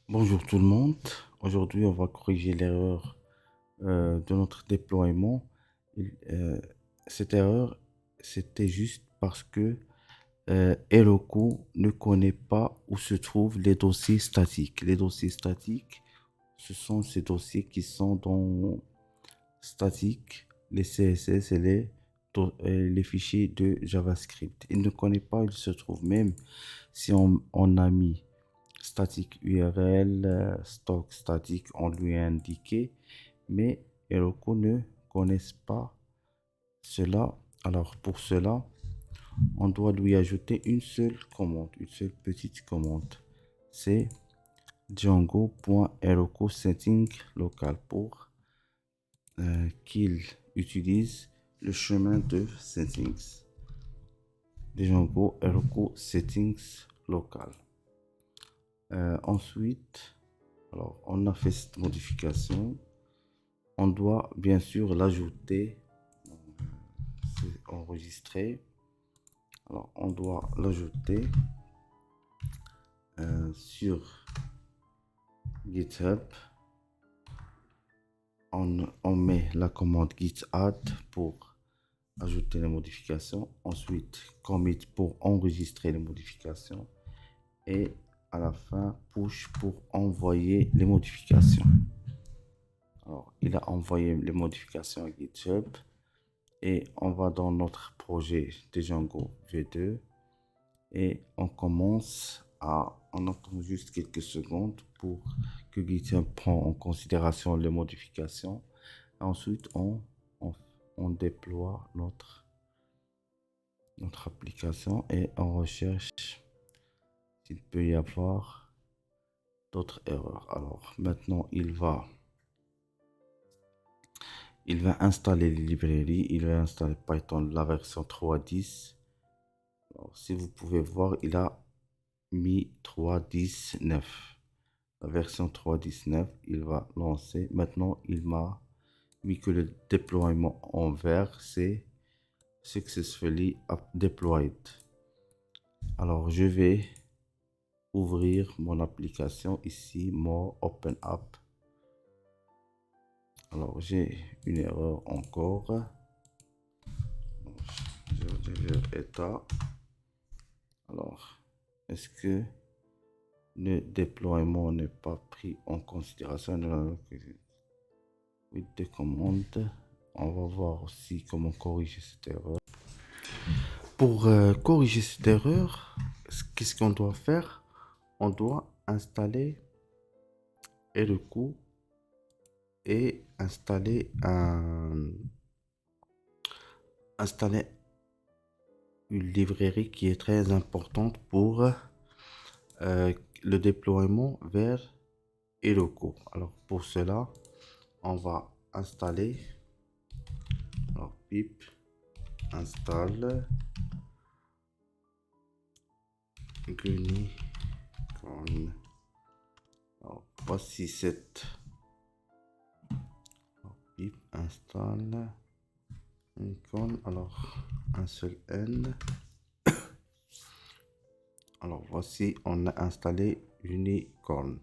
Bonjour tout le monde. Aujourd'hui, on va corriger l'erreur de notre déploiement. Cette erreur, c'était juste parce que Heroku ne connaît pas où se trouvent les dossiers statiques. Les dossiers statiques, ce sont ces dossiers qui sont dans statique, les CSS et les fichiers de JavaScript. Il ne connaît pas où ils se trouvent, même si on a mis statique URL, stock statique, on lui a indiqué, mais Heroku ne connaissent pas cela. Alors pour cela, on doit lui ajouter une seule commande, une seule petite commande. C'est django.heroku setting local pour qu'il utilise le chemin de settings. Django Heroku settings local. Ensuite, alors on a fait cette modification. On doit bien sûr l'ajouter. C'est enregistré. Alors on doit l'ajouter sur GitHub. On met la commande git add pour ajouter les modifications. Ensuite, commit pour enregistrer les modifications. Et à la fin, push pour envoyer les modifications. Alors, il a envoyé les modifications à GitHub. Et on va dans notre projet de Django V2. Et on commence à... On attend juste quelques secondes pour que GitHub prenne en considération les modifications. Ensuite, on déploie notre application et on recherche s'il peut y avoir d'autres erreurs. Alors maintenant, il va installer les librairies. Il va installer Python, la version 3.10. Alors, si vous pouvez voir, il a mis 3.19. La version 3.19, il va lancer. Maintenant, il m'a mis que le déploiement en vert, c'est successfully deployed. Alors, je vais ouvrir mon application ici, More Open App. Alors, j'ai une erreur encore. Je vais état. Alors, est-ce que le déploiement n'est pas pris en considération? With des commandes. On va voir aussi comment corriger cette erreur. Pour corriger cette erreur, qu'est-ce qu'on doit faire? On doit installer Heroku et installer une librairie qui est très importante pour le déploiement vers Heroku. Alors pour cela, on va installer pip install Unicorn. Alors, voici cette pip install Unicorn. Alors un seul N. Alors voici, on a installé Unicorn.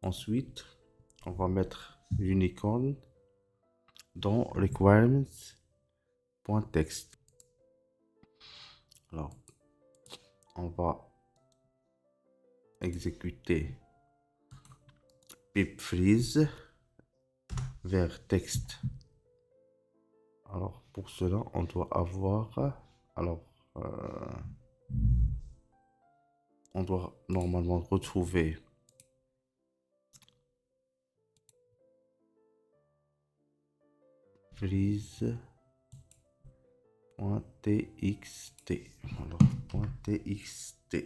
Ensuite, on va mettre Unicorn dans requirements.text. Alors, on va exécuter pip freeze vers texte. Alors, pour cela, on doit avoir... Alors, on doit normalement retrouver freeze.txt. Alors, .txt.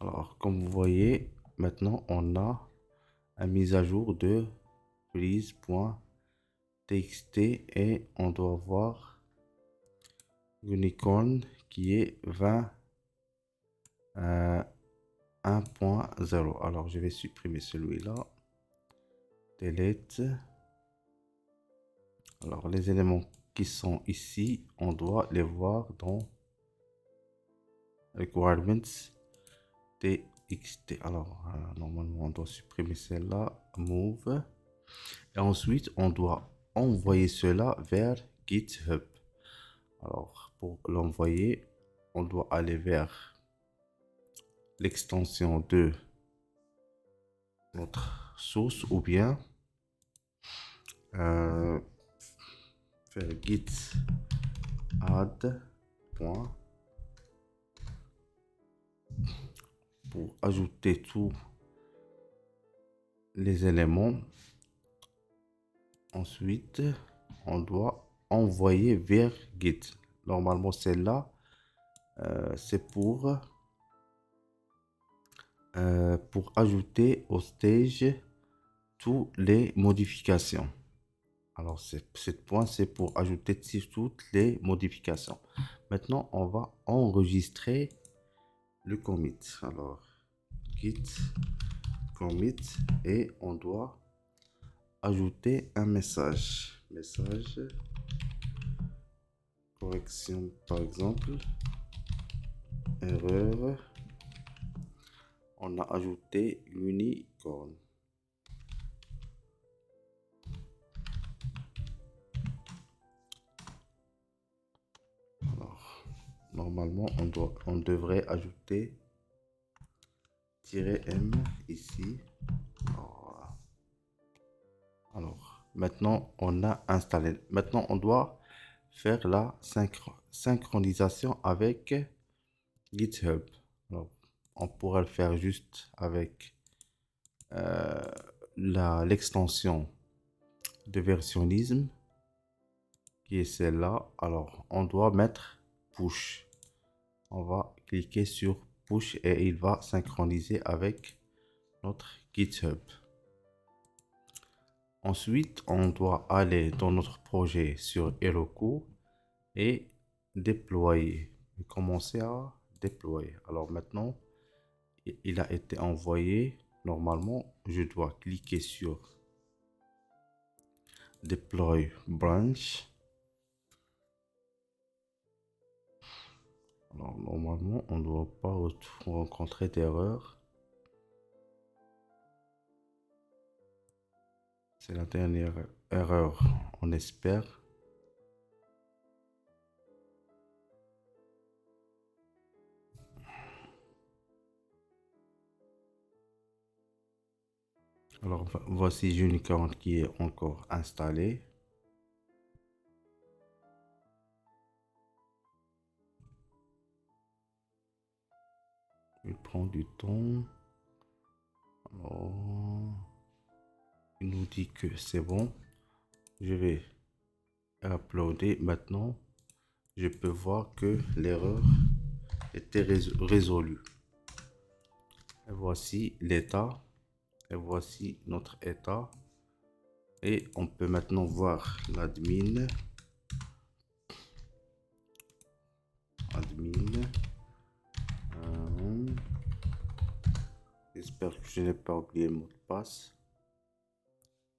Alors, comme vous voyez, maintenant, on a une mise à jour de freeze.txt et on doit voir Unicorn qui est 1.0. Alors, je vais supprimer celui-là. Delete. Alors, les éléments qui sont ici, on doit les voir dans Requirements txt. Alors, normalement, on doit supprimer celle-là, Move. Et ensuite, on doit envoyer cela vers GitHub. Alors, pour l'envoyer, on doit aller vers l'extension de notre source ou bien faire git add point pour ajouter tous les éléments. Ensuite, on doit envoyer vers Git. Normalement, celle-là, c'est pour ajouter au stage toutes les modifications. Alors, cette point, c'est pour ajouter toutes les modifications. Maintenant, on va enregistrer le commit. Alors, git commit et on doit ajouter un message. Message correction, par exemple, erreur. On a ajouté unicorn. Alors, normalement, on devrait ajouter -m ici. Alors, maintenant, on a installé. Maintenant, on doit faire la synchronisation avec GitHub. Alors, on pourra le faire juste avec l'extension de versionnisme qui est celle-là. Alors, on doit mettre push. On va cliquer sur push et il va synchroniser avec notre GitHub. Ensuite, on doit aller dans notre projet sur Heroku et déployer. Et commencer à déployer. Alors maintenant, il a été envoyé. Normalement, je dois cliquer sur Deploy Branch. Alors normalement, on ne doit pas rencontrer d'erreur. C'est la dernière erreur, on espère. Alors voici Unicorn qui est encore installé. Il prend du temps. Alors, il nous dit que c'est bon. Je vais uploader maintenant. Je peux voir que l'erreur était résolue. Et voici l'état. Et voici notre état. Et on peut maintenant voir l'admin. J'espère que je n'ai pas oublié le mot de passe.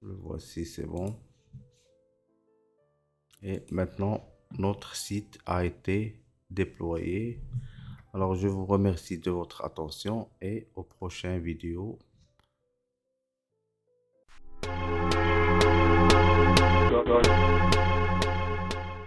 Le voici, c'est bon. Et maintenant, notre site a été déployé. Alors, je vous remercie de votre attention et aux prochaines vidéos. Bye.